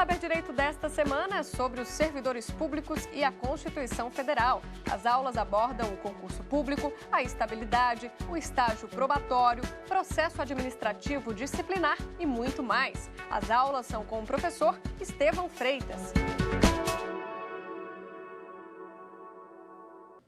Saber Direito desta semana é sobre os servidores públicos e a Constituição Federal. As aulas abordam o concurso público, a estabilidade, o estágio probatório, processo administrativo disciplinar e muito mais. As aulas são com o professor Estevão Freitas.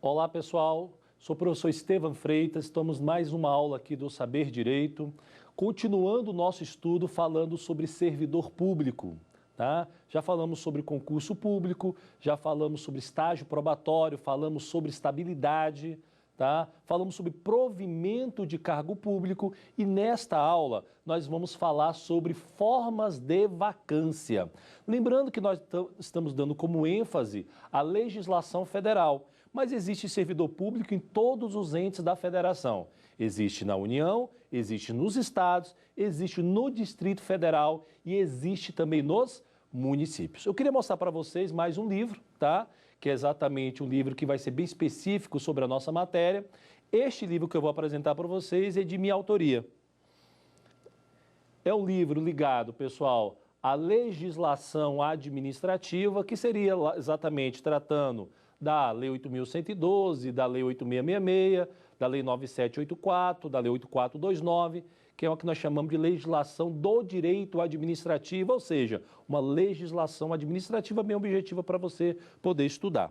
Olá, pessoal. Sou o professor Estevão Freitas. Estamos mais uma aula aqui do Saber Direito, continuando o nosso estudo falando sobre servidor público. Tá? Já falamos sobre concurso público, já falamos sobre estágio probatório, falamos sobre estabilidade, tá? Falamos sobre provimento de cargo público e nesta aula nós vamos falar sobre formas de vacância. Lembrando que nós estamos dando como ênfase a legislação federal, mas existe servidor público em todos os entes da federação. Existe na União, existe nos estados, existe no Distrito Federal e existe também nos municípios. Eu queria mostrar para vocês mais um livro, tá? Que é exatamente um livro que vai ser bem específico sobre a nossa matéria. Este livro que eu vou apresentar para vocês é de minha autoria. É um livro ligado, pessoal, à legislação administrativa, que seria exatamente tratando da Lei 8.112, da Lei 8.666, da Lei 9.784, da Lei 8.429, que é o que nós chamamos de legislação do direito administrativo, ou seja, uma legislação administrativa bem objetiva para você poder estudar.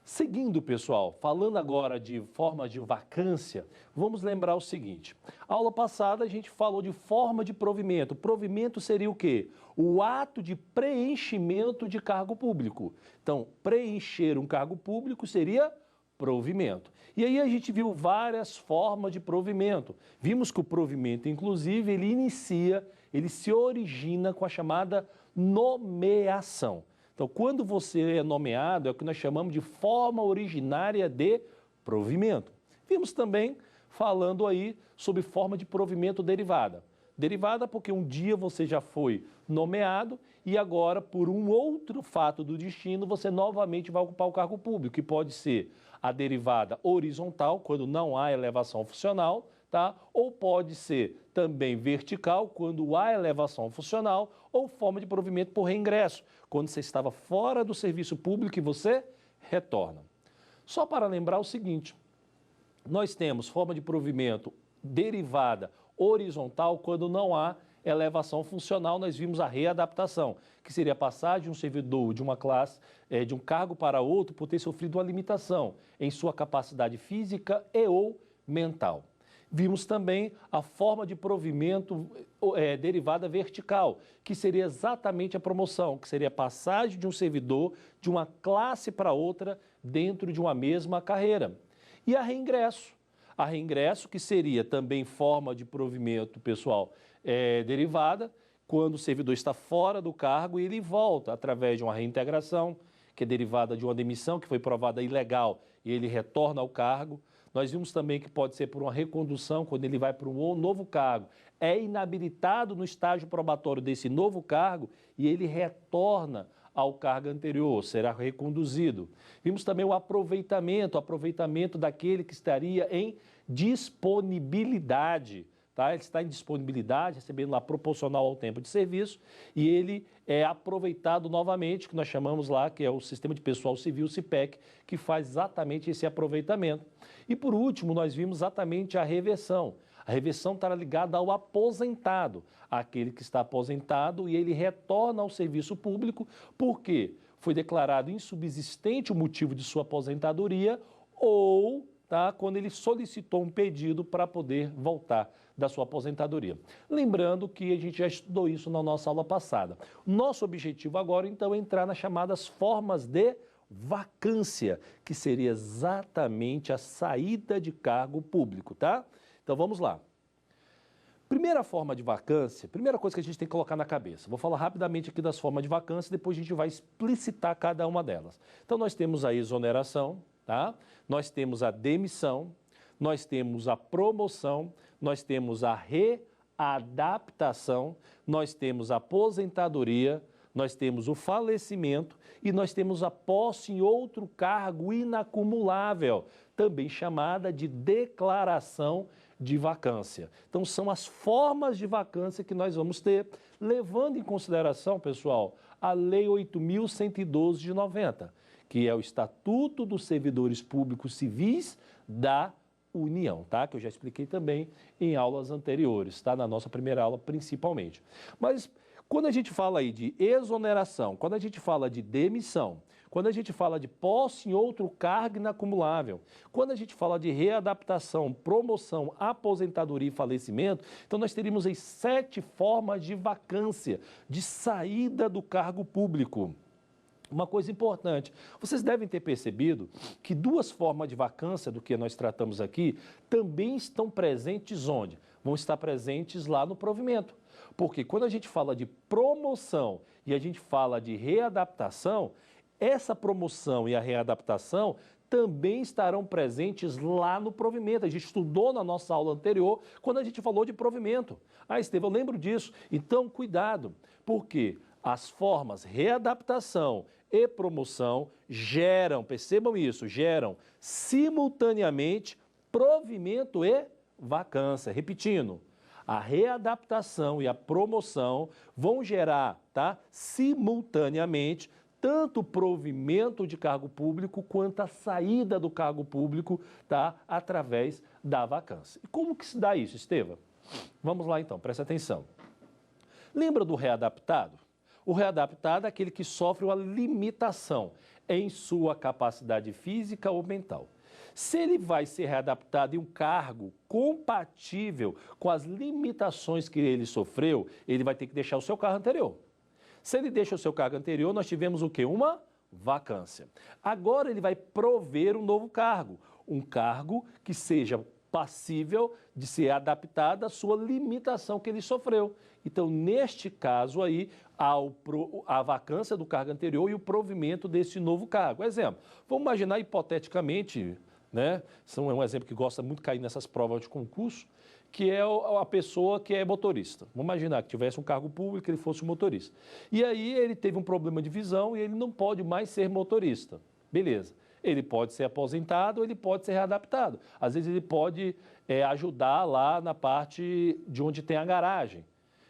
Seguindo, pessoal, falando agora de forma de vacância, vamos lembrar o seguinte. A aula passada a gente falou de forma de provimento. Provimento seria o quê? O ato de preenchimento de cargo público. Então, preencher um cargo público seria provimento. E aí a gente viu várias formas de provimento. Vimos que o provimento, inclusive, ele se origina com a chamada nomeação. Então, quando você é nomeado, é o que nós chamamos de forma originária de provimento. Vimos também falando aí sobre forma de provimento derivada. Derivada porque um dia você já foi nomeado e agora, por um outro fato do destino, você novamente vai ocupar o cargo público, que pode ser a derivada horizontal, quando não há elevação funcional, tá? Ou pode ser também vertical, quando há elevação funcional, ou forma de provimento por reingresso, quando você estava fora do serviço público e você retorna. Só para lembrar o seguinte, nós temos forma de provimento derivada horizontal quando não há elevação funcional, nós vimos a readaptação, que seria a passagem de um servidor de uma classe, de um cargo para outro, por ter sofrido uma limitação em sua capacidade física e ou mental. Vimos também a forma de provimento derivada vertical, que seria exatamente a promoção, que seria a passagem de um servidor de uma classe para outra dentro de uma mesma carreira. E a reingresso. A reingresso, que seria também forma de provimento, pessoal, derivada, quando o servidor está fora do cargo e ele volta através de uma reintegração, que é derivada de uma demissão que foi provada ilegal e ele retorna ao cargo. Nós vimos também que pode ser por uma recondução, quando ele vai para um novo cargo, é inabilitado no estágio probatório desse novo cargo e ele retorna ao cargo anterior, será reconduzido. Vimos também o aproveitamento daquele que estaria em disponibilidade. Tá? Ele está em disponibilidade, recebendo lá proporcional ao tempo de serviço, e ele é aproveitado novamente, que nós chamamos lá, que é o Sistema de Pessoal Civil, CIPEC, que faz exatamente esse aproveitamento. E por último, nós vimos exatamente a reversão. A reversão está ligada ao aposentado, aquele que está aposentado e ele retorna ao serviço público porque foi declarado insubsistente o motivo de sua aposentadoria ou quando ele solicitou um pedido para poder voltar da sua aposentadoria. Lembrando que a gente já estudou isso na nossa aula passada. Nosso objetivo agora, então, é entrar nas chamadas formas de vacância, que seria exatamente a saída de cargo público, tá? Então, vamos lá. Primeira forma de vacância, primeira coisa que a gente tem que colocar na cabeça. Vou falar rapidamente aqui das formas de vacância, depois a gente vai explicitar cada uma delas. Então, nós temos a exoneração, tá? Nós temos a demissão, nós temos a promoção, nós temos a readaptação, nós temos a aposentadoria, nós temos o falecimento e nós temos a posse em outro cargo inacumulável, também chamada de declaração de vacância. Então, são as formas de vacância que nós vamos ter, levando em consideração, pessoal, a Lei 8.112 de 90, que é o Estatuto dos Servidores Públicos Civis da União, tá? Que eu já expliquei também em aulas anteriores, tá? Na nossa primeira aula, principalmente. Mas quando a gente fala aí de exoneração, quando a gente fala de demissão, quando a gente fala de posse em outro cargo inacumulável, quando a gente fala de readaptação, promoção, aposentadoria e falecimento, então nós teríamos aí 7 formas de vacância, de saída do cargo público. Uma coisa importante, vocês devem ter percebido que 2 formas de vacância do que nós tratamos aqui também estão presentes onde? Vão estar presentes lá no provimento. Porque quando a gente fala de promoção e a gente fala de readaptação, essa promoção e a readaptação também estarão presentes lá no provimento. A gente estudou na nossa aula anterior quando a gente falou de provimento. Ah, Estevão, eu lembro disso. Então, cuidado, porque as formas readaptação e promoção geram, percebam isso, geram simultaneamente provimento e vacância. Repetindo, a readaptação e a promoção vão gerar, tá, simultaneamente, tanto o provimento de cargo público quanto a saída do cargo público, tá, através da vacância. E como que se dá isso, Estevão? Vamos lá então, presta atenção. Lembra do readaptado? O readaptado é aquele que sofre uma limitação em sua capacidade física ou mental. Se ele vai ser readaptado em um cargo compatível com as limitações que ele sofreu, ele vai ter que deixar o seu cargo anterior. Se ele deixa o seu cargo anterior, nós tivemos o quê? Uma vacância. Agora ele vai prover um novo cargo, um cargo que seja passível de ser adaptado à sua limitação que ele sofreu. Então, neste caso aí, há a vacância do cargo anterior e o provimento desse novo cargo. Exemplo, vamos imaginar hipoteticamente, né? É um exemplo que gosta muito de cair nessas provas de concurso, que é a pessoa que é motorista. Vamos imaginar que tivesse um cargo público e ele fosse um motorista. E aí ele teve um problema de visão e ele não pode mais ser motorista. Beleza. Ele pode ser aposentado ou ele pode ser readaptado. Às vezes ele pode ajudar lá na parte de onde tem a garagem.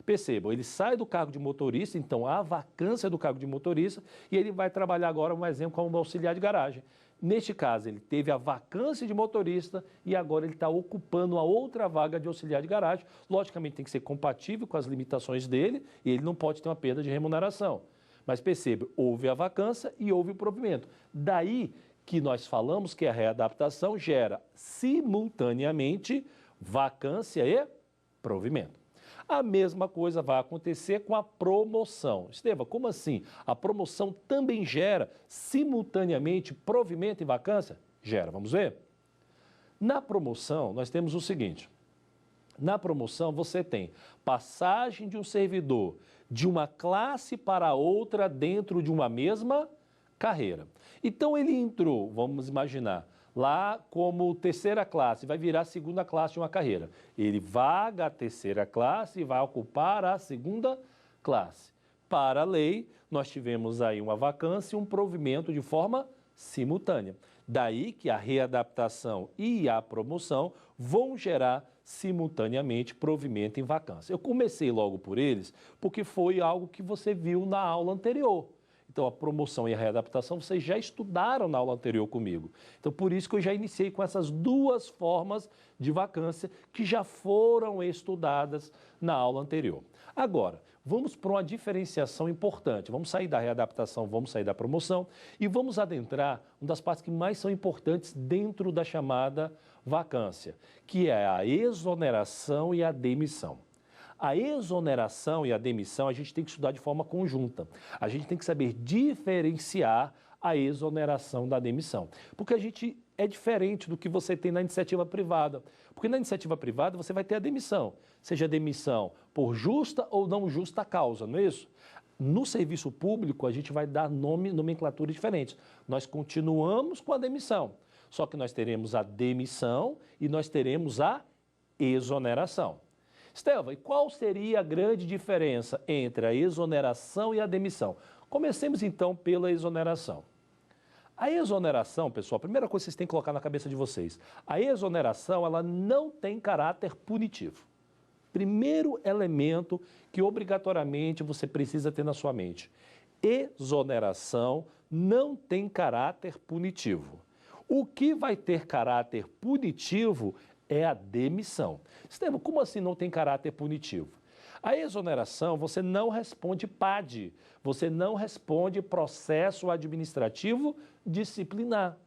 Percebam, ele sai do cargo de motorista, então há vacância do cargo de motorista e ele vai trabalhar agora, um exemplo, como auxiliar de garagem. Neste caso, ele teve a vacância de motorista e agora ele está ocupando uma outra vaga de auxiliar de garagem. Logicamente, tem que ser compatível com as limitações dele e ele não pode ter uma perda de remuneração. Mas perceba, houve a vacância e houve o provimento. Daí que nós falamos que a readaptação gera simultaneamente vacância e provimento. A mesma coisa vai acontecer com a promoção. Estevão, como assim? A promoção também gera simultaneamente provimento e vacância? Gera, vamos ver? Na promoção, nós temos o seguinte. Na promoção, você tem passagem de um servidor de uma classe para outra dentro de uma mesma carreira. Então, ele entrou, vamos imaginar, lá como terceira classe, vai virar segunda classe de uma carreira. Ele vaga a terceira classe e vai ocupar a segunda classe. Para a lei, nós tivemos aí uma vacância e um provimento de forma simultânea. Daí que a readaptação e a promoção vão gerar simultaneamente provimento e vacância. Eu comecei logo por eles porque foi algo que você viu na aula anterior. Então, a promoção e a readaptação vocês já estudaram na aula anterior comigo. Então, por isso que eu já iniciei com essas 2 formas de vacância que já foram estudadas na aula anterior. Agora, vamos para uma diferenciação importante. Vamos sair da readaptação, vamos sair da promoção e vamos adentrar uma das partes que mais são importantes dentro da chamada vacância, que é a exoneração e a demissão. A exoneração e a demissão a gente tem que estudar de forma conjunta. A gente tem que saber diferenciar a exoneração da demissão. Porque a gente é diferente do que você tem na iniciativa privada. Porque na iniciativa privada você vai ter a demissão, seja demissão por justa ou não justa causa, não é isso? No serviço público a gente vai dar nomenclatura diferente. Nós continuamos com a demissão, só que nós teremos a demissão e nós teremos a exoneração. Estevão, e qual seria a grande diferença entre a exoneração e a demissão? Comecemos então pela exoneração. A exoneração, pessoal, a primeira coisa que vocês têm que colocar na cabeça de vocês, a exoneração, ela não tem caráter punitivo. Primeiro elemento que obrigatoriamente você precisa ter na sua mente. Exoneração não tem caráter punitivo. O que vai ter caráter punitivo é a demissão. Estevam, como assim não tem caráter punitivo? A exoneração, você não responde PAD, você não responde processo administrativo disciplinar.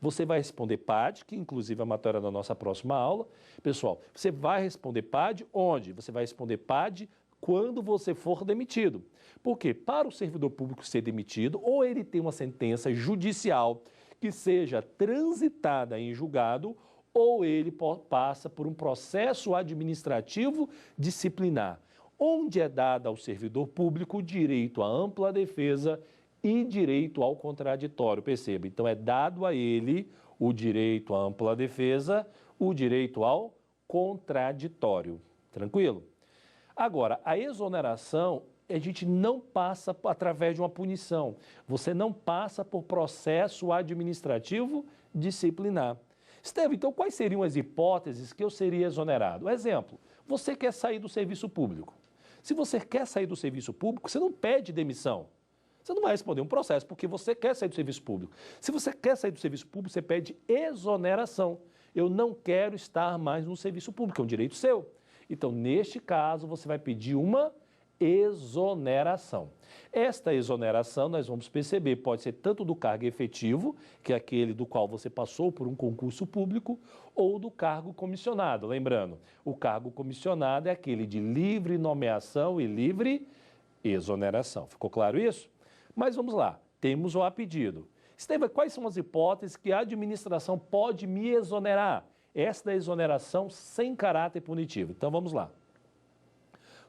Você vai responder PAD, que inclusive é a matéria da nossa próxima aula. Pessoal, você vai responder PAD onde? Você vai responder PAD quando você for demitido. Porque para o servidor público ser demitido, ou ele tem uma sentença judicial que seja transitada em julgado, ou ele passa por um processo administrativo disciplinar, onde é dado ao servidor público o direito à ampla defesa e direito ao contraditório. Perceba, então é dado a ele o direito à ampla defesa, o direito ao contraditório. Tranquilo? Agora, a exoneração, a gente não passa através de uma punição. Você não passa por processo administrativo disciplinar. Estevam, então quais seriam as hipóteses que eu seria exonerado? Exemplo, você quer sair do serviço público. Se você quer sair do serviço público, você não pede demissão. Você não vai responder um processo porque você quer sair do serviço público. Se você quer sair do serviço público, você pede exoneração. Eu não quero estar mais no serviço público, é um direito seu. Então, neste caso, você vai pedir uma exoneração. Esta exoneração, nós vamos perceber, pode ser tanto do cargo efetivo, que é aquele do qual você passou por um concurso público, ou do cargo comissionado. Lembrando, o cargo comissionado é aquele de livre nomeação e livre exoneração. Ficou claro isso? Mas vamos lá, temos o a pedido. Estevam, quais são as hipóteses que a administração pode me exonerar? Esta é a exoneração sem caráter punitivo. Então vamos lá.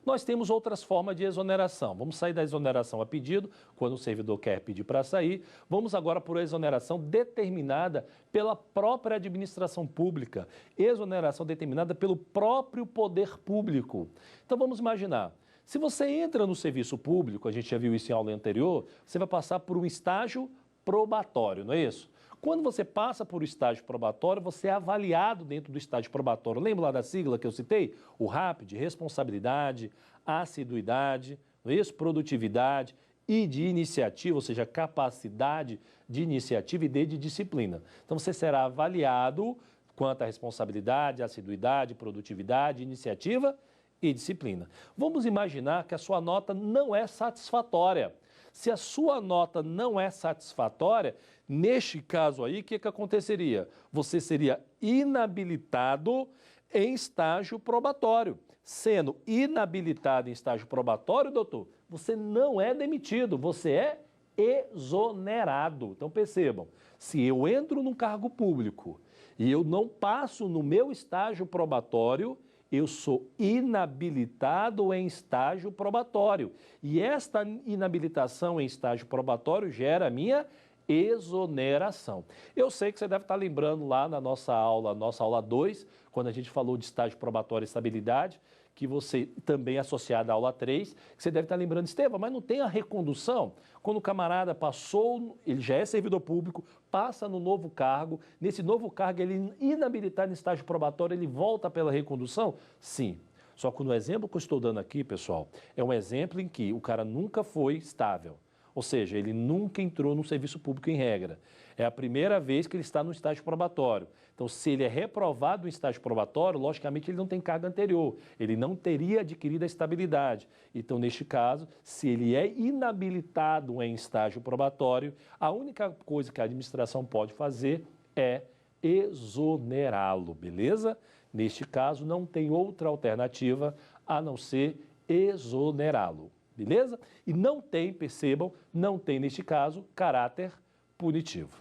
Nós temos outras formas de exoneração. Vamos sair da exoneração a pedido, quando o servidor quer pedir para sair. Vamos agora por exoneração determinada pela própria administração pública. Exoneração determinada pelo próprio poder público. Então vamos imaginar. Se você entra no serviço público, a gente já viu isso em aula anterior, você vai passar por um estágio probatório, não é isso? Quando você passa por um estágio probatório, você é avaliado dentro do estágio probatório. Lembra lá da sigla que eu citei? O RAP, de responsabilidade, assiduidade, não é isso? Produtividade e de iniciativa, ou seja, capacidade de iniciativa e de disciplina. Então, você será avaliado quanto à responsabilidade, assiduidade, produtividade, iniciativa e disciplina. Vamos imaginar que a sua nota não é satisfatória. Se a sua nota não é satisfatória, neste caso aí, o que aconteceria? Você seria inabilitado em estágio probatório. Sendo inabilitado em estágio probatório, doutor, você não é demitido, você é exonerado. Então percebam, se eu entro num cargo público e eu não passo no meu estágio probatório, eu sou inabilitado em estágio probatório. E esta inabilitação em estágio probatório gera a minha exoneração. Eu sei que você deve estar lembrando lá na nossa aula 2, quando a gente falou de estágio probatório e estabilidade, que você também é associado à aula 3, que você deve estar lembrando, Estevam, mas não tem a recondução? Quando o camarada passou, ele já é servidor público, passa no novo cargo, nesse novo cargo ele inabilitado em estágio probatório, ele volta pela recondução? Sim. Só que no exemplo que eu estou dando aqui, pessoal, é um exemplo em que o cara nunca foi estável. Ou seja, ele nunca entrou no serviço público em regra. É a primeira vez que ele está no estágio probatório. Então, se ele é reprovado no estágio probatório, logicamente ele não tem carga anterior. Ele não teria adquirido a estabilidade. Então, neste caso, se ele é inabilitado em estágio probatório, a única coisa que a administração pode fazer é exonerá-lo, beleza? Neste caso, não tem outra alternativa a não ser exonerá-lo. Beleza? E não tem, percebam, não tem neste caso caráter punitivo.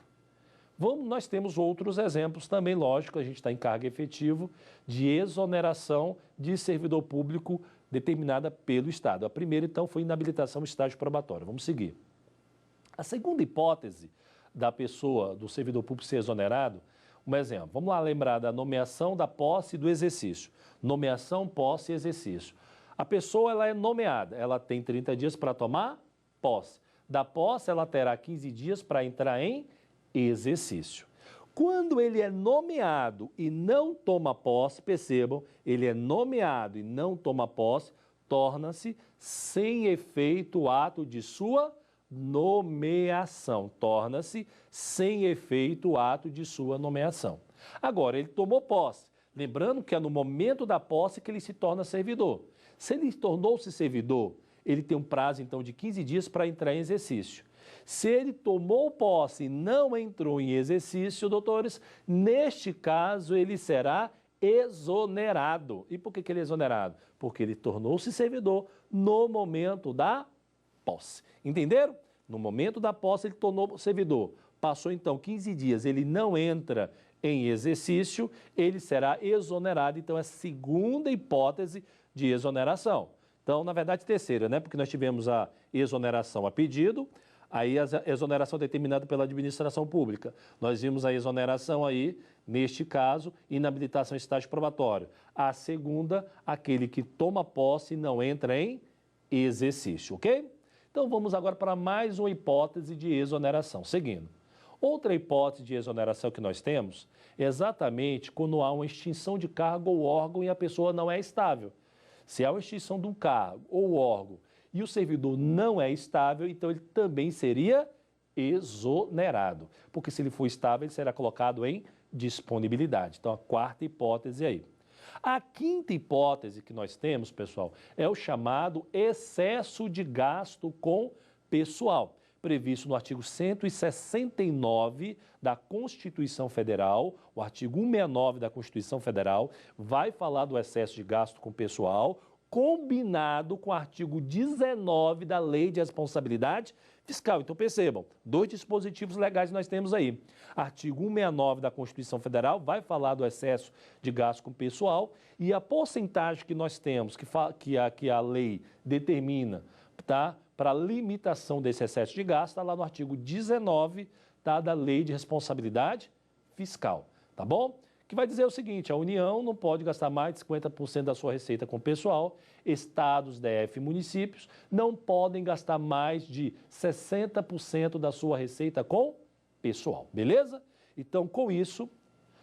Nós temos outros exemplos também, lógico, a gente está em cargo efetivo de exoneração de servidor público determinada pelo Estado. A primeira, então, foi inabilitação estágio probatório. Vamos seguir. A segunda hipótese da pessoa, do servidor público ser exonerado, um exemplo, vamos lá lembrar da nomeação, da posse e do exercício. Nomeação, posse e exercício. A pessoa ela é nomeada, ela tem 30 dias para tomar posse. Da posse, ela terá 15 dias para entrar em exercício. Quando ele é nomeado e não toma posse, percebam, ele é nomeado e não toma posse, torna-se sem efeito o ato de sua nomeação. Torna-se sem efeito o ato de sua nomeação. Agora, ele tomou posse. Lembrando que é no momento da posse que ele se torna servidor. Se ele tornou-se servidor, ele tem um prazo, então, de 15 dias para entrar em exercício. Se ele tomou posse e não entrou em exercício, doutores, neste caso, ele será exonerado. E por que ele é exonerado? Porque ele tornou-se servidor no momento da posse. Entenderam? No momento da posse, ele tornou servidor. Passou, então, 15 dias, ele não entra em exercício, ele será exonerado. Então, é a segunda hipótese de exoneração. Então, na verdade, terceira, né? Porque nós tivemos a exoneração a pedido, aí a exoneração determinada pela administração pública. Nós vimos a exoneração aí, neste caso, inabilitação em estágio probatório. A segunda, aquele que toma posse e não entra em exercício, ok? Então, vamos agora para mais uma hipótese de exoneração. Seguindo. Outra hipótese de exoneração que nós temos é exatamente quando há uma extinção de cargo ou órgão e a pessoa não é estável. Se há uma extinção de um cargo ou órgão e o servidor não é estável, então ele também seria exonerado. Porque se ele for estável, ele será colocado em disponibilidade. Então, a quarta hipótese aí. A quinta hipótese que nós temos, pessoal, é o chamado excesso de gasto com pessoal, previsto no artigo 169 da Constituição Federal. O artigo 169 da Constituição Federal vai falar do excesso de gasto com pessoal, combinado com o artigo 19 da Lei de Responsabilidade Fiscal. Então, percebam, dois dispositivos legais nós temos aí. Artigo 169 da Constituição Federal vai falar do excesso de gasto com pessoal e a porcentagem que nós temos, que a lei determina, tá? Para limitação desse excesso de gasto, está lá no artigo 19, tá, da Lei de Responsabilidade Fiscal, tá bom? Que vai dizer o seguinte, a União não pode gastar mais de 50% da sua receita com pessoal, estados, DF e municípios não podem gastar mais de 60% da sua receita com pessoal, beleza? Então, com isso,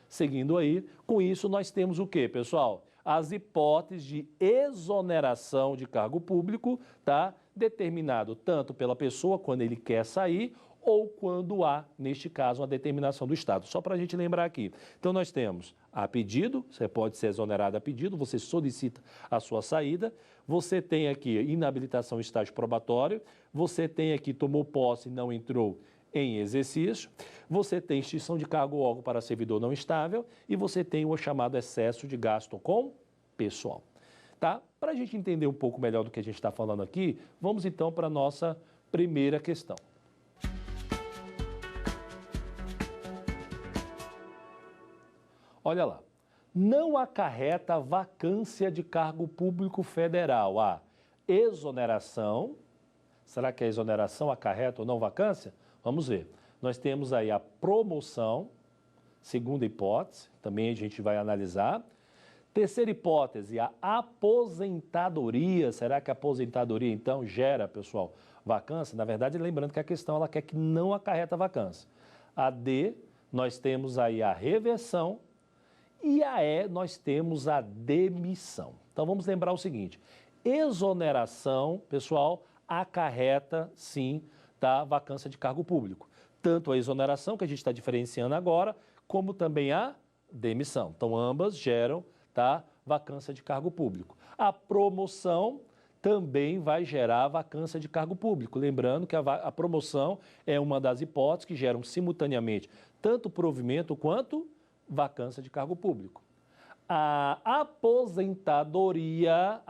seguindo aí, com isso nós temos o quê, pessoal? As hipóteses de exoneração de cargo público, tá? Determinado tanto pela pessoa quando ele quer sair ou quando há, neste caso, uma determinação do Estado. Só para a gente lembrar aqui. Então, nós temos a pedido, você pode ser exonerado a pedido, você solicita a sua saída, você tem aqui inabilitação em estágio probatório, você tem aqui tomou posse e não entrou em exercício, você tem extinção de cargo ou órgão para servidor não estável e você tem o chamado excesso de gasto com pessoal. Tá? Para a gente entender um pouco melhor do que a gente está falando aqui, vamos então para a nossa primeira questão. Olha lá, não acarreta vacância de cargo público federal a exoneração. Será que a exoneração acarreta ou não vacância? Vamos ver. Nós temos aí a promoção, segunda hipótese, também a gente vai analisar. Terceira hipótese, a aposentadoria. Será que a aposentadoria, então, gera, pessoal, vacância? Na verdade, lembrando que a questão ela quer que não acarreta vacância. A D, nós temos aí a reversão. E a E, nós temos a demissão. Então, vamos lembrar o seguinte, exoneração, pessoal, acarreta, sim, tá, vacância de cargo público. Tanto a exoneração, que a gente está diferenciando agora, como também a demissão. Então, ambas geram, tá, vacância de cargo público. A promoção também vai gerar vacância de cargo público. Lembrando que a promoção é uma das hipóteses que geram simultaneamente tanto provimento quanto vacância de cargo público. A aposentadoria,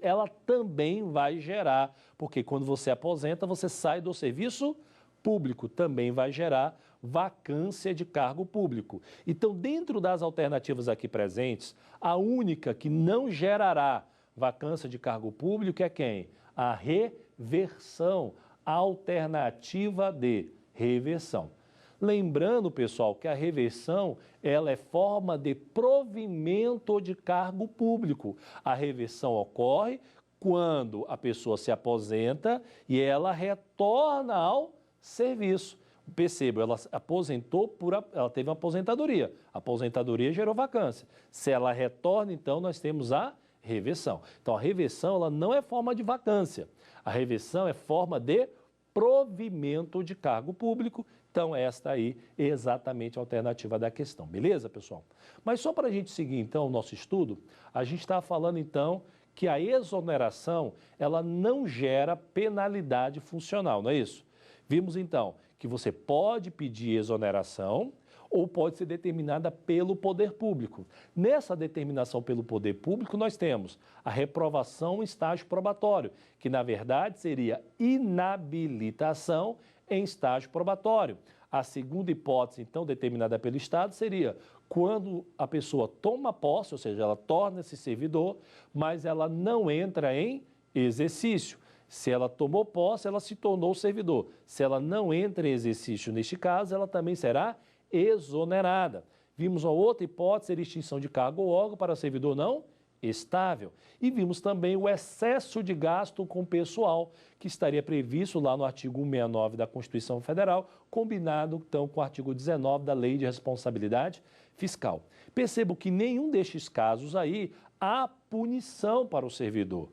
ela também vai gerar, porque quando você aposenta, você sai do serviço público, também vai gerar vacância de cargo público. Então, dentro das alternativas aqui presentes, a única que não gerará vacância de cargo público é quem? A reversão, alternativa de reversão. Lembrando, pessoal, que a reversão ela é forma de provimento de cargo público. A reversão ocorre quando a pessoa se aposenta e ela retorna ao serviço. Perceba, ela aposentou, ela teve uma aposentadoria. A aposentadoria gerou vacância. Se ela retorna, então, nós temos a reversão. Então, a reversão ela não é forma de vacância. A reversão é forma de provimento de cargo público. Então, esta aí é exatamente a alternativa da questão. Beleza, pessoal? Mas só para a gente seguir, então, o nosso estudo, a gente está falando, então, que a exoneração, ela não gera penalidade funcional, não é isso? Vimos, então, que você pode pedir exoneração ou pode ser determinada pelo poder público. Nessa determinação pelo poder público, nós temos a reprovação em estágio probatório, que, na verdade, seria inabilitação em estágio probatório. A segunda hipótese, então, determinada pelo Estado, seria quando a pessoa toma posse, ou seja, ela torna-se servidor, mas ela não entra em exercício. Se ela tomou posse, ela se tornou servidor. Se ela não entra em exercício neste caso, ela também será exonerada. Vimos uma outra hipótese, a extinção de cargo ou órgão para servidor não estável. E vimos também o excesso de gasto com pessoal, que estaria previsto lá no artigo 169 da Constituição Federal, combinado então com o artigo 19 da Lei de Responsabilidade Fiscal. Percebo que em nenhum destes casos aí há punição para o servidor.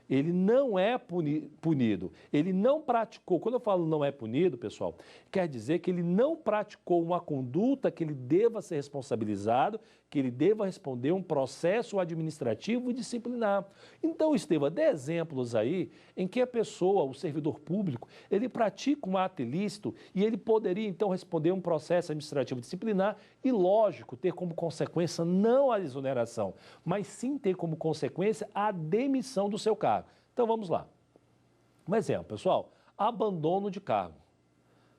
Ele não é punido, ele não praticou, quando eu falo não é punido, pessoal, quer dizer que ele não praticou uma conduta que ele deva ser responsabilizado, que ele deva responder um processo administrativo disciplinar. Então, Estevam, dê exemplos aí em que a pessoa, o servidor público, ele pratica um ato ilícito e ele poderia, então, responder um processo administrativo disciplinar e, lógico, ter como consequência não a exoneração, mas sim ter como consequência a demissão do seu cargo. Então, vamos lá. Um exemplo, pessoal, abandono de cargo,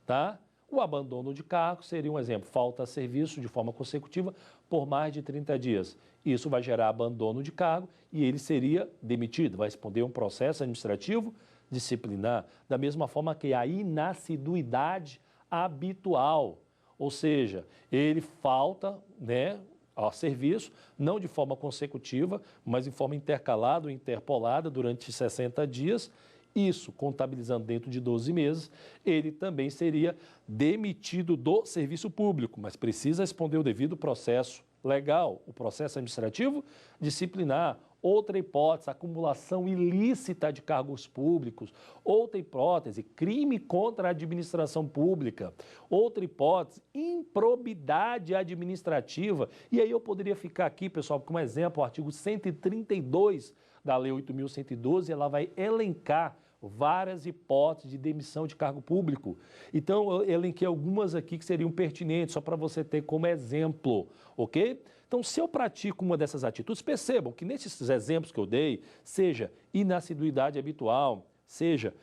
tá? O abandono de cargo seria um exemplo, falta a serviço de forma consecutiva por mais de 30 dias. Isso vai gerar abandono de cargo e ele seria demitido, vai responder um processo administrativo disciplinar, da mesma forma que a inassiduidade habitual, ou seja, ele falta, né, ao serviço, não de forma consecutiva, mas em forma intercalada ou interpolada durante 60 dias, isso contabilizando dentro de 12 meses, ele também seria demitido do serviço público, mas precisa responder o devido processo legal, o processo administrativo disciplinar. Outra hipótese, acumulação ilícita de cargos públicos. Outra hipótese, crime contra a administração pública. Outra hipótese, improbidade administrativa. E aí eu poderia ficar aqui, pessoal, com um exemplo, o artigo 132 da Lei 8.112, ela vai elencar várias hipóteses de demissão de cargo público. Então, eu elenquei algumas aqui que seriam pertinentes, só para você ter como exemplo, ok? Então, se eu pratico uma dessas atitudes, percebam que nesses exemplos que eu dei, seja inassiduidade habitual, seja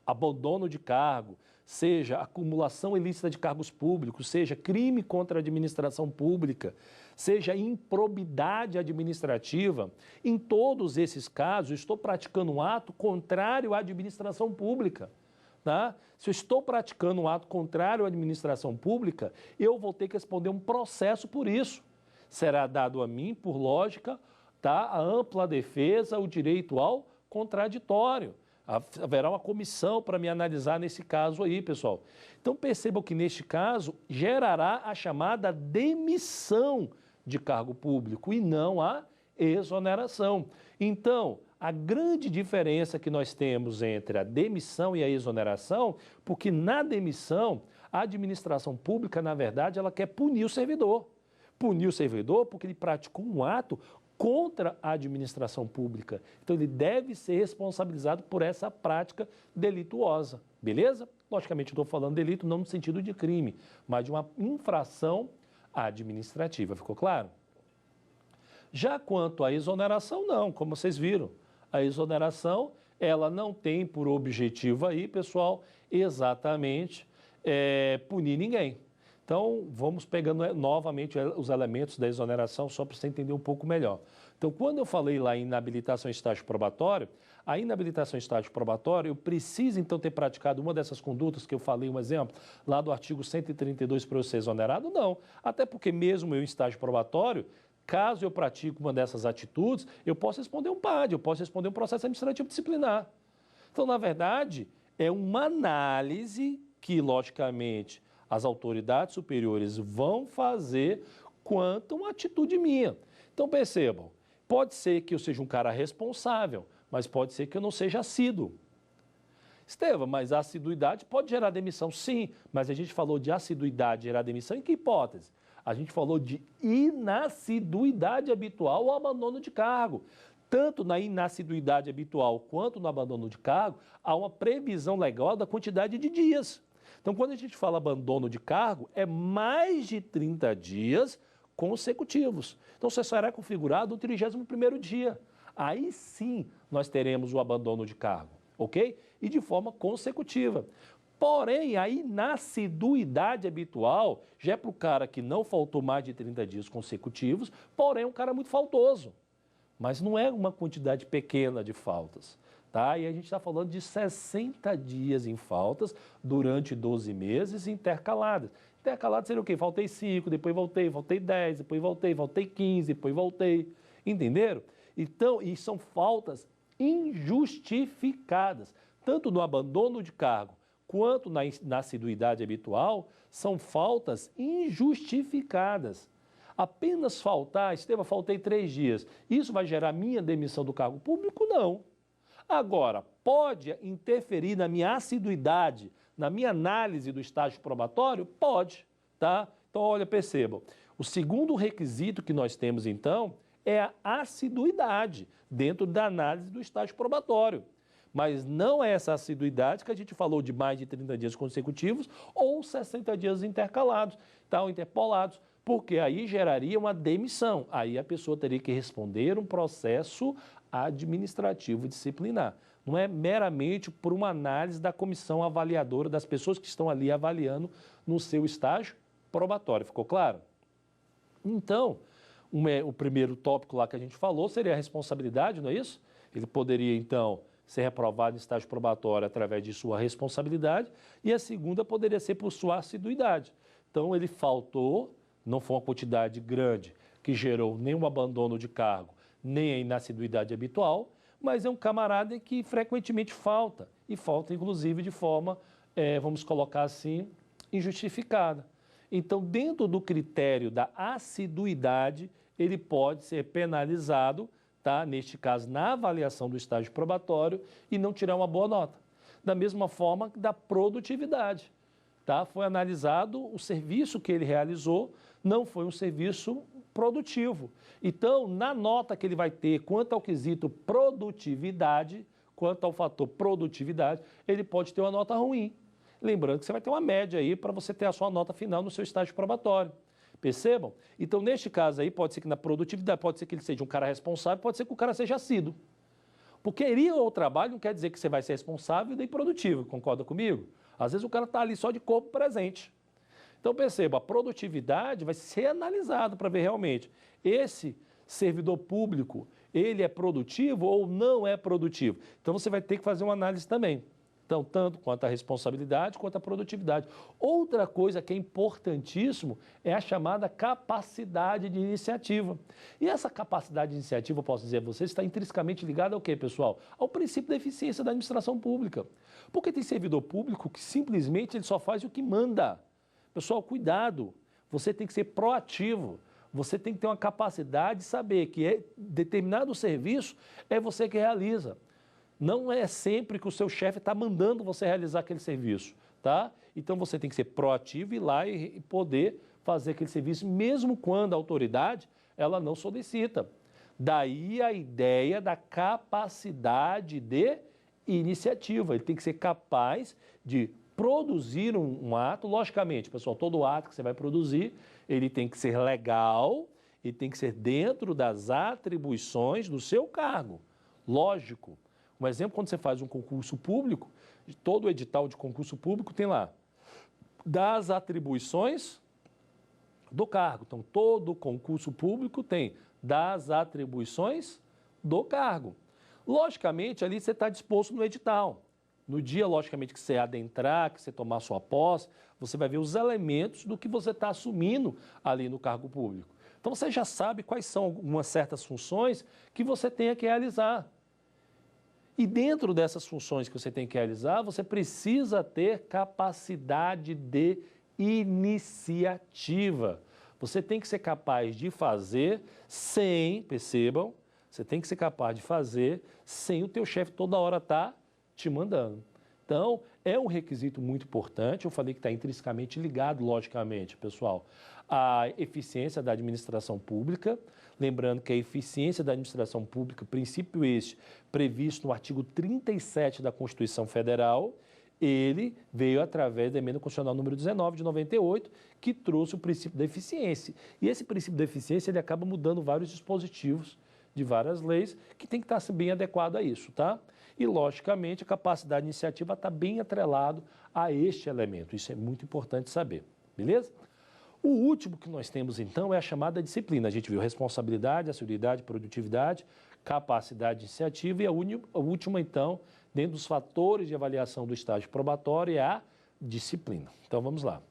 abandono de cargo, seja acumulação ilícita de cargos públicos, seja crime contra a administração pública, seja improbidade administrativa, em todos esses casos, eu estou praticando um ato contrário à administração pública. Tá? Se eu estou praticando um ato contrário à administração pública, eu vou ter que responder um processo por isso. Será dado a mim, por lógica, tá, a ampla defesa, o direito ao contraditório. Haverá uma comissão para me analisar nesse caso aí, pessoal. Então, percebam que, neste caso, gerará a chamada demissão de cargo público e não a exoneração. Então, a grande diferença que nós temos entre a demissão e a exoneração, porque na demissão, a administração pública, na verdade, ela quer punir o servidor. Punir o servidor porque ele praticou um ato contra a administração pública. Então, ele deve ser responsabilizado por essa prática delituosa, beleza? Logicamente, eu estou falando delito não no sentido de crime, mas de uma infração administrativa, ficou claro? Já quanto à exoneração, não, como vocês viram. A exoneração, ela não tem por objetivo aí, pessoal, exatamente punir ninguém. Então, vamos pegando novamente os elementos da exoneração, só para você entender um pouco melhor. Então, quando eu falei lá em inabilitação em estágio probatório, a inabilitação em estágio probatório, eu preciso, então, ter praticado uma dessas condutas que eu falei, um exemplo, lá do artigo 132 para eu ser exonerado? Não. Até porque mesmo eu em estágio probatório, caso eu pratique uma dessas atitudes, eu posso responder um PAD, eu posso responder um processo administrativo disciplinar. Então, na verdade, é uma análise que, logicamente, as autoridades superiores vão fazer quanto uma atitude minha. Então, percebam, pode ser que eu seja um cara responsável, mas pode ser que eu não seja assíduo. Estevam, mas a assiduidade pode gerar demissão? Sim, mas a gente falou de assiduidade gerar demissão em que hipótese? A gente falou de inassiduidade habitual ou abandono de cargo. Tanto na inassiduidade habitual quanto no abandono de cargo, há uma previsão legal da quantidade de dias. Então, quando a gente fala abandono de cargo, é mais de 30 dias consecutivos. Então, você será configurado no 31º dia. Aí sim nós teremos o abandono de cargo, ok? E de forma consecutiva. Porém, a inassiduidade habitual já é para o cara que não faltou mais de 30 dias consecutivos, porém é um cara muito faltoso. Mas não é uma quantidade pequena de faltas, tá? E a gente está falando de 60 dias em faltas durante 12 meses intercaladas. Intercaladas seria o quê? Faltei 5, depois voltei 10, depois voltei 15, depois voltei. Entenderam? Então, e são faltas injustificadas, tanto no abandono de cargo quanto na assiduidade habitual, são faltas injustificadas. Apenas faltar, Estevam, faltei 3 dias, isso vai gerar minha demissão do cargo público? Não. Agora, pode interferir na minha assiduidade, na minha análise do estágio probatório? Pode, tá? Então, olha, percebam, o segundo requisito que nós temos, então, é a assiduidade dentro da análise do estágio probatório. Mas não é essa assiduidade que a gente falou de mais de 30 dias consecutivos ou 60 dias intercalados, tá? Ou interpolados, porque aí geraria uma demissão. Aí a pessoa teria que responder um processo administrativo disciplinar. Não é meramente por uma análise da comissão avaliadora, das pessoas que estão ali avaliando no seu estágio probatório. Ficou claro? Então, o primeiro tópico lá que a gente falou seria a responsabilidade, não é isso? Ele poderia, então, ser reprovado em estágio probatório através de sua responsabilidade, e a segunda poderia ser por sua assiduidade. Então, ele faltou, não foi uma quantidade grande que gerou nem um abandono de cargo, nem a inassiduidade habitual, mas é um camarada que frequentemente falta, e falta, inclusive, de forma, vamos colocar assim, injustificada. Então, dentro do critério da assiduidade, ele pode ser penalizado, tá? Neste caso, na avaliação do estágio probatório, e não tirar uma boa nota. Da mesma forma da produtividade. Tá? Foi analisado o serviço que ele realizou, não foi um serviço produtivo. Então, na nota que ele vai ter quanto ao quesito produtividade, quanto ao fator produtividade, ele pode ter uma nota ruim. Lembrando que você vai ter uma média aí para você ter a sua nota final no seu estágio probatório. Percebam? Então, neste caso aí, pode ser que na produtividade, pode ser que ele seja um cara responsável, pode ser que o cara seja assíduo. Porque ir ao trabalho não quer dizer que você vai ser responsável nem produtivo, concorda comigo? Às vezes o cara está ali só de corpo presente. Então, perceba, a produtividade vai ser analisada para ver realmente esse servidor público, ele é produtivo ou não é produtivo. Então, você vai ter que fazer uma análise também. Então, tanto quanto a responsabilidade, quanto a produtividade. Outra coisa que é importantíssimo é a chamada capacidade de iniciativa. E essa capacidade de iniciativa, eu posso dizer a vocês, está intrinsecamente ligada ao quê, pessoal? Ao princípio da eficiência da administração pública. Porque tem servidor público que simplesmente ele só faz o que manda. Pessoal, cuidado, você tem que ser proativo. Você tem que ter uma capacidade de saber que determinado serviço é você que realiza. Não é sempre que o seu chefe está mandando você realizar aquele serviço, tá? Então, você tem que ser proativo e ir lá e poder fazer aquele serviço, mesmo quando a autoridade, ela não solicita. Daí a ideia da capacidade de iniciativa. Ele tem que ser capaz de produzir um ato, logicamente, pessoal, todo ato que você vai produzir, ele tem que ser legal, ele tem que ser dentro das atribuições do seu cargo, lógico. Um exemplo, quando você faz um concurso público, todo edital de concurso público tem lá das atribuições do cargo. Então, todo concurso público tem das atribuições do cargo. Logicamente, ali você está disposto no edital. No dia, logicamente, que você adentrar, que você tomar sua posse, você vai ver os elementos do que você está assumindo ali no cargo público. Então, você já sabe quais são algumas certas funções que você tenha que realizar. E dentro dessas funções que você tem que realizar, você precisa ter capacidade de iniciativa. Você tem que ser capaz de fazer sem, percebam, você tem que ser capaz de fazer sem o teu chefe toda hora estar te mandando. Então, é um requisito muito importante, eu falei que está intrinsecamente ligado, logicamente, pessoal, à eficiência da administração pública. Lembrando que a eficiência da administração pública, princípio este previsto no artigo 37 da Constituição Federal, ele veio através da emenda constitucional número 19 de 98, que trouxe o princípio da eficiência. E esse princípio da eficiência, ele acaba mudando vários dispositivos de várias leis, que tem que estar bem adequado a isso, tá? E, logicamente, a capacidade de iniciativa está bem atrelado a este elemento. Isso é muito importante saber, beleza? O último que nós temos, então, é a chamada disciplina. A gente viu responsabilidade, assertividade, produtividade, capacidade de iniciativa e a última, então, dentro dos fatores de avaliação do estágio probatório é a disciplina. Então, vamos lá.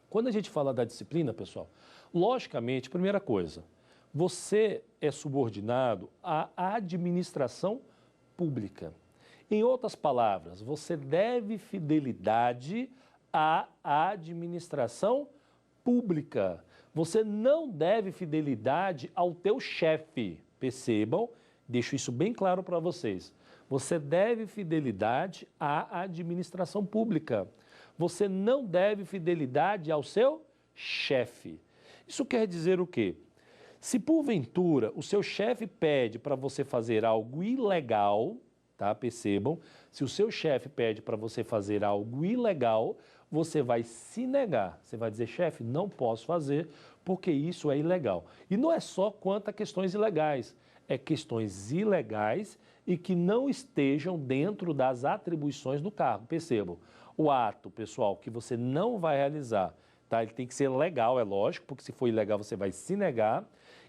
Quando a gente fala da disciplina, pessoal, logicamente, primeira coisa, você é subordinado à administração pública. Em outras palavras, você deve fidelidade à administração pública. Você não deve fidelidade ao teu chefe. Percebam, deixo isso bem claro para vocês. Você deve fidelidade à administração pública. Você não deve fidelidade ao seu chefe. Isso quer dizer o quê? Se porventura o seu chefe pede para você fazer algo ilegal, tá? Percebam, se o seu chefe pede para você fazer algo ilegal, você vai se negar. Você vai dizer, chefe, não posso fazer porque isso é ilegal. E não é só quanto a questões ilegais, é questões ilegais e que não estejam dentro das atribuições do cargo. Percebam, o ato, pessoal, que você não vai realizar, tá? Ele tem que ser legal, é lógico, porque se for ilegal você vai se negar.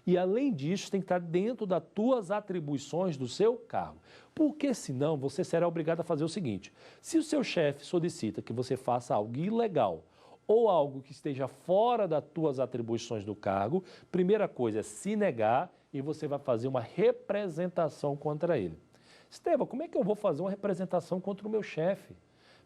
E, além disso, tem que estar dentro das tuas atribuições do seu cargo. Porque, senão, você será obrigado a fazer o seguinte. Se o seu chefe solicita que você faça algo ilegal ou algo que esteja fora das tuas atribuições do cargo, primeira coisa é se negar e você vai fazer uma representação contra ele. Estevam, como é que eu vou fazer uma representação contra o meu chefe?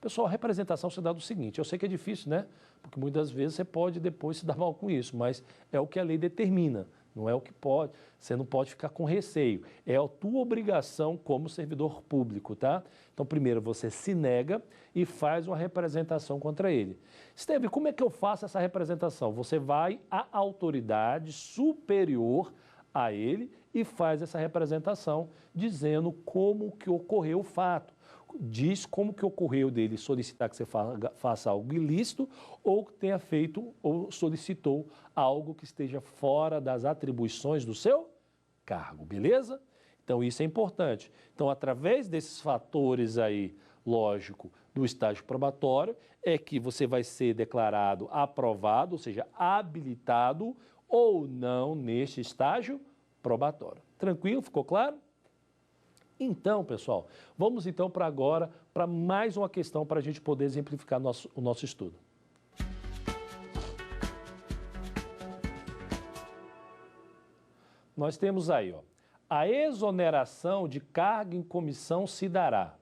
Pessoal, a representação se dá do seguinte, eu sei que é difícil, né? Porque muitas vezes você pode depois se dar mal com isso, mas é o que a lei determina. Não é o que pode, você não pode ficar com receio. É a tua obrigação como servidor público, tá? Então, primeiro você se nega e faz uma representação contra ele. Esteve, como é que eu faço essa representação? Você vai à autoridade superior a ele e faz essa representação dizendo como que ocorreu o fato. Diz como que ocorreu dele solicitar que você faça algo ilícito ou que tenha feito ou solicitou algo que esteja fora das atribuições do seu cargo, beleza? Então, isso é importante. Então, através desses fatores aí, lógico, do estágio probatório, é que você vai ser declarado aprovado, ou seja, habilitado ou não neste estágio probatório. Tranquilo? Ficou claro? Então, pessoal, vamos então para agora para mais uma questão para a gente poder exemplificar o nosso estudo. Nós temos aí, ó, a exoneração de carga em comissão se dará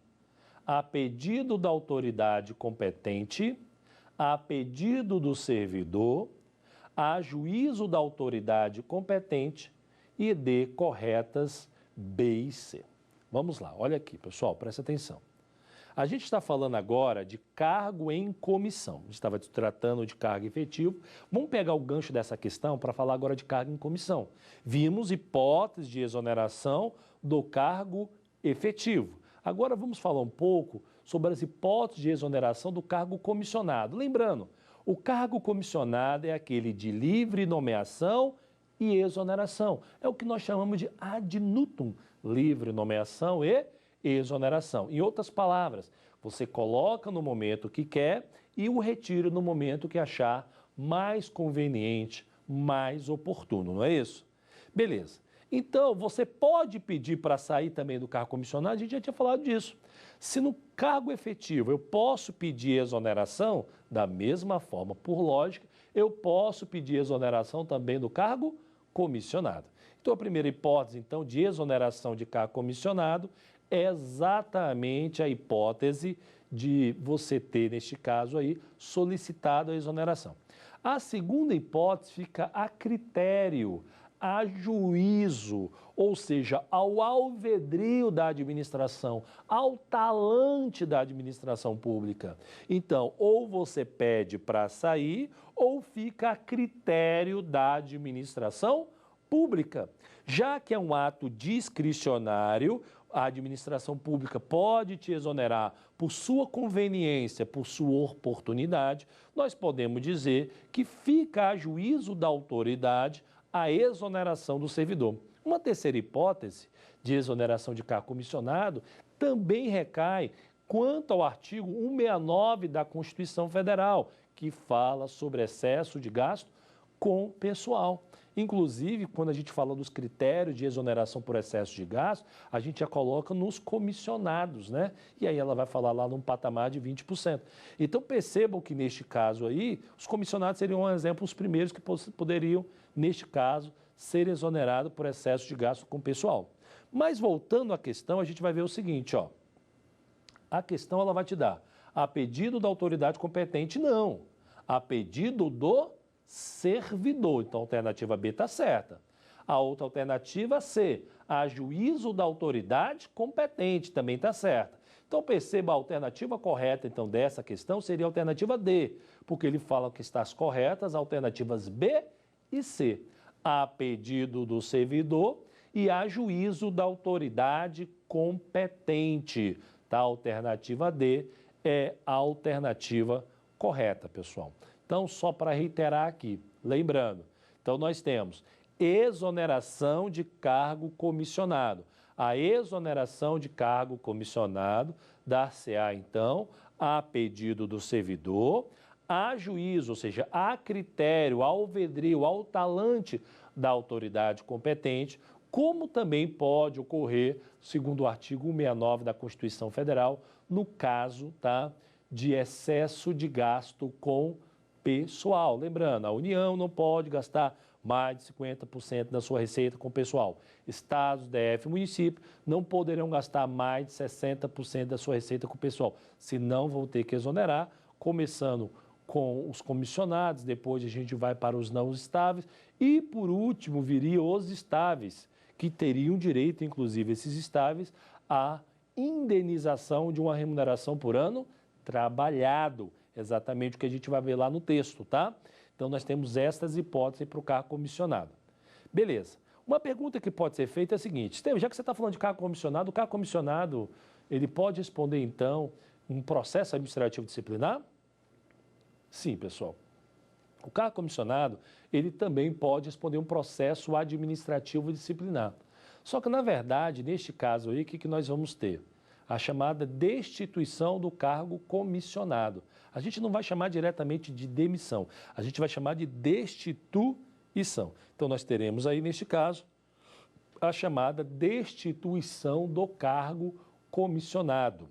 a pedido da autoridade competente, a pedido do servidor, a juízo da autoridade competente e de corretas B e C. Vamos lá, olha aqui, pessoal, presta atenção. A gente está falando agora de cargo em comissão. A gente estava tratando de cargo efetivo. Vamos pegar o gancho dessa questão para falar agora de cargo em comissão. Vimos hipóteses de exoneração do cargo efetivo. Agora vamos falar um pouco sobre as hipóteses de exoneração do cargo comissionado. Lembrando, o cargo comissionado é aquele de livre nomeação e exoneração. É o que nós chamamos de ad nutum, livre nomeação e exoneração. Em outras palavras, você coloca no momento que quer e o retira no momento que achar mais conveniente, mais oportuno, não é isso? Beleza. Então, você pode pedir para sair também do cargo comissionado, a gente já tinha falado disso. Se no cargo efetivo eu posso pedir exoneração, da mesma forma, por lógica, eu posso pedir exoneração também do cargo comissionado. Então, a primeira hipótese, então, de exoneração de cargo comissionado é exatamente a hipótese de você ter, neste caso aí, solicitado a exoneração. A segunda hipótese fica a critério, a juízo, ou seja, ao alvedrio da administração, ao talante da administração pública. Então, ou você pede para sair, ou fica a critério da administração pública. Já que é um ato discricionário, a administração pública pode te exonerar por sua conveniência, por sua oportunidade, nós podemos dizer que fica a juízo da autoridade a exoneração do servidor. Uma terceira hipótese de exoneração de cargo comissionado também recai quanto ao artigo 169 da Constituição Federal, que fala sobre excesso de gasto com pessoal. Inclusive, quando a gente fala dos critérios de exoneração por excesso de gasto, a gente já coloca nos comissionados, né? E aí ela vai falar lá num patamar de 20%. Então, percebam que neste caso aí, os comissionados seriam, um exemplo, os primeiros que poderiam, neste caso, ser exonerados por excesso de gasto com pessoal. Mas, voltando à questão, a gente vai ver o seguinte, ó. A questão, ela vai te dar, a pedido da autoridade competente, não. A pedido do servidor. Então, a alternativa B está certa. A outra alternativa C, a juízo da autoridade competente, também está certa. Então, perceba, a alternativa correta, então, dessa questão seria a alternativa D, porque ele fala que está as corretas, alternativas B e C. A pedido do servidor e a juízo da autoridade competente. Tá? A alternativa D é a alternativa correta, pessoal. Então, só para reiterar aqui, lembrando, então nós temos exoneração de cargo comissionado. A exoneração de cargo comissionado dar-se-á, então, a pedido do servidor, a juízo, ou seja, a critério, ao alvedrio, ao talante da autoridade competente, como também pode ocorrer, segundo o artigo 169 da Constituição Federal, no caso, tá, de excesso de gasto com pessoal. Lembrando, a União não pode gastar mais de 50% da sua receita com pessoal. Estados, DF e município não poderão gastar mais de 60% da sua receita com pessoal, senão vão ter que exonerar, começando com os comissionados, depois a gente vai para os não estáveis e, por último, viriam os estáveis, que teriam direito, inclusive esses estáveis, à indenização de uma remuneração por ano trabalhado. Exatamente o que a gente vai ver lá no texto, tá? Então, nós temos estas hipóteses para o cargo comissionado. Beleza. Uma pergunta que pode ser feita é a seguinte, Estevam, já que você está falando de cargo comissionado, o cargo comissionado, ele pode responder, então, um processo administrativo disciplinar? Sim, pessoal. O cargo comissionado, ele também pode responder um processo administrativo disciplinar. Só que, na verdade, neste caso aí, o que nós vamos ter? A chamada destituição do cargo comissionado. A gente não vai chamar diretamente de demissão, a gente vai chamar de destituição. Então, nós teremos aí, neste caso, a chamada destituição do cargo comissionado.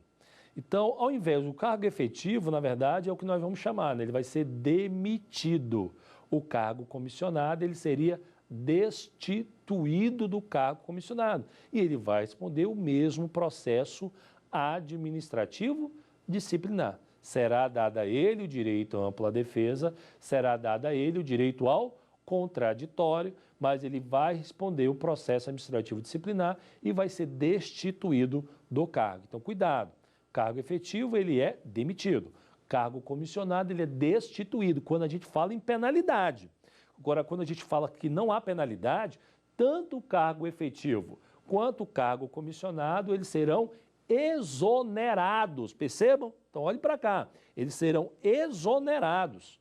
Então, ao invés do cargo efetivo, na verdade, é o que nós vamos chamar, né? Ele vai ser demitido. O cargo comissionado, ele seria destituído do cargo comissionado. E ele vai responder o mesmo processo administrativo disciplinar. Será dado a ele o direito à ampla defesa, será dado a ele o direito ao contraditório, mas ele vai responder o processo administrativo disciplinar e vai ser destituído do cargo. Então, cuidado. Cargo efetivo, ele é demitido. Cargo comissionado, ele é destituído, quando a gente fala em penalidade. Agora, quando a gente fala que não há penalidade, tanto o cargo efetivo quanto o cargo comissionado, eles serão exonerados. Percebam? Então, olhem para cá. Eles serão exonerados.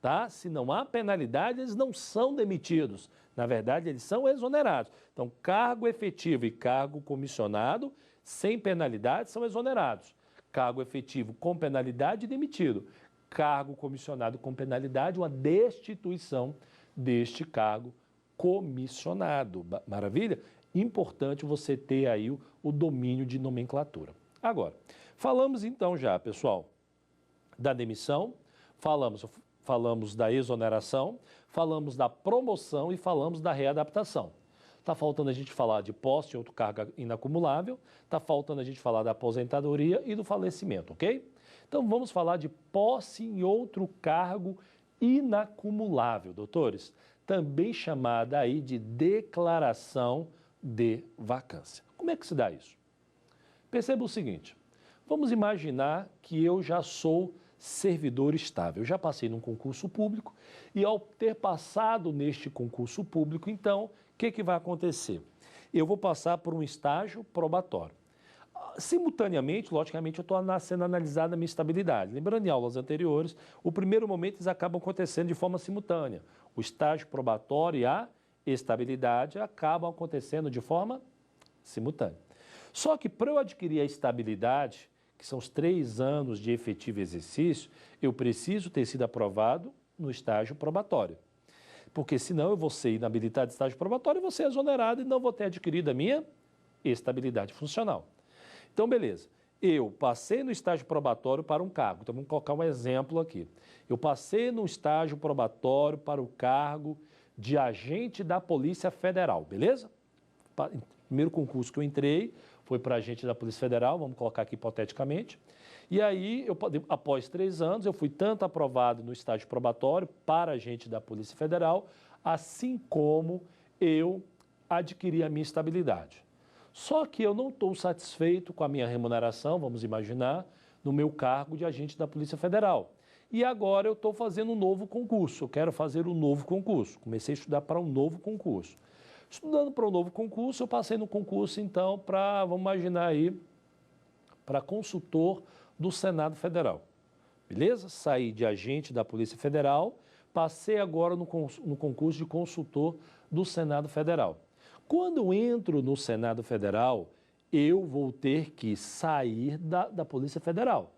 Tá? Se não há penalidade, eles não são demitidos. Na verdade, eles são exonerados. Então, cargo efetivo e cargo comissionado, sem penalidade, são exonerados. Cargo efetivo com penalidade, demitido. Cargo comissionado com penalidade, uma destituição deste cargo comissionado. Maravilha? Importante você ter aí o domínio de nomenclatura. Agora, falamos então já, pessoal, da demissão, falamos da exoneração, falamos da promoção e falamos da readaptação. Está faltando a gente falar de posse em outro cargo inacumulável, está faltando a gente falar da aposentadoria e do falecimento, ok? Então vamos falar de posse em outro cargo inacumulável, doutores, também chamada aí de declaração de vacância. Como é que se dá isso? Perceba o seguinte, vamos imaginar que eu já sou servidor estável, eu já passei num concurso público e ao ter passado neste concurso público, então, o que vai acontecer? Eu vou passar por um estágio probatório. Simultaneamente, logicamente, eu estou sendo analisada a minha estabilidade. Lembrando, em aulas anteriores, o primeiro momento eles acabam acontecendo de forma simultânea. O estágio probatório e a estabilidade acabam acontecendo de forma simultânea. Só que para eu adquirir a estabilidade, que são os 3 anos de efetivo exercício, eu preciso ter sido aprovado no estágio probatório. Porque senão eu vou ser inabilitado de estágio probatório e vou ser exonerado e não vou ter adquirido a minha estabilidade funcional. Então, beleza. Eu passei no estágio probatório para um cargo. Então, vamos colocar um exemplo aqui. Eu passei no estágio probatório para o cargo de agente da Polícia Federal, beleza? O primeiro concurso que eu entrei foi para agente da Polícia Federal, vamos colocar aqui hipoteticamente. E aí, após 3 anos, eu fui tanto aprovado no estágio probatório para agente da Polícia Federal, assim como eu adquiri a minha estabilidade. Só que eu não estou satisfeito com a minha remuneração, vamos imaginar, no meu cargo de agente da Polícia Federal. E agora eu estou fazendo um novo concurso, eu quero fazer um novo concurso. Comecei a estudar para um novo concurso. Estudando para um novo concurso, eu passei no concurso, então, vamos imaginar aí, para consultor do Senado Federal. Beleza? Saí de agente da Polícia Federal, passei agora no concurso de consultor do Senado Federal. Quando eu entro no Senado Federal, eu vou ter que sair da Polícia Federal.